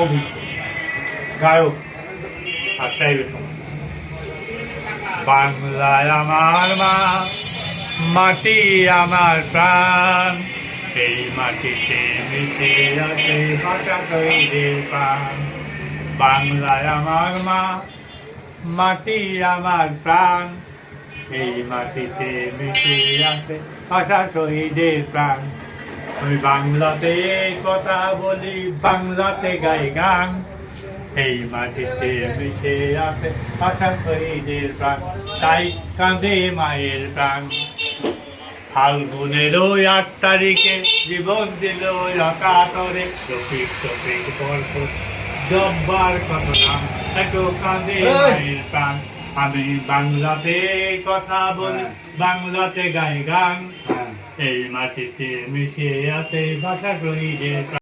অভিজ্ঞ গায়ক আর চাইবে বাংলায় আমার মা, মাটি আমার প্রাণ, এই মাটিতে মিশে আছে ভাষা শহীদের প্রাণ। বাংলায় আমার মা, মাটি আমার প্রাণ, এই মাটিতে মিশে আছে ভাষা শহীদের প্রাণ। আমি বাংলাতে কথা বলি, বাংলাতে গাই গান, এই মাটিতে মিশে আছে ভাষা শহীদের প্রাণ। তাই কাঁদে মায়ের প্রাণ। ফাল্গুনের 8 তারিখে জীবন দিল অকাতরে, রফিক শফিক বরকত জব্বার কত নাম, এত কাঁদে মায়ের প্রাণ। আমি বাংলাতে কথা বলি, বাংলাতে গাই গান, এই মাটিতে মিশে আছে ভাষা শহীদের প্রাণ।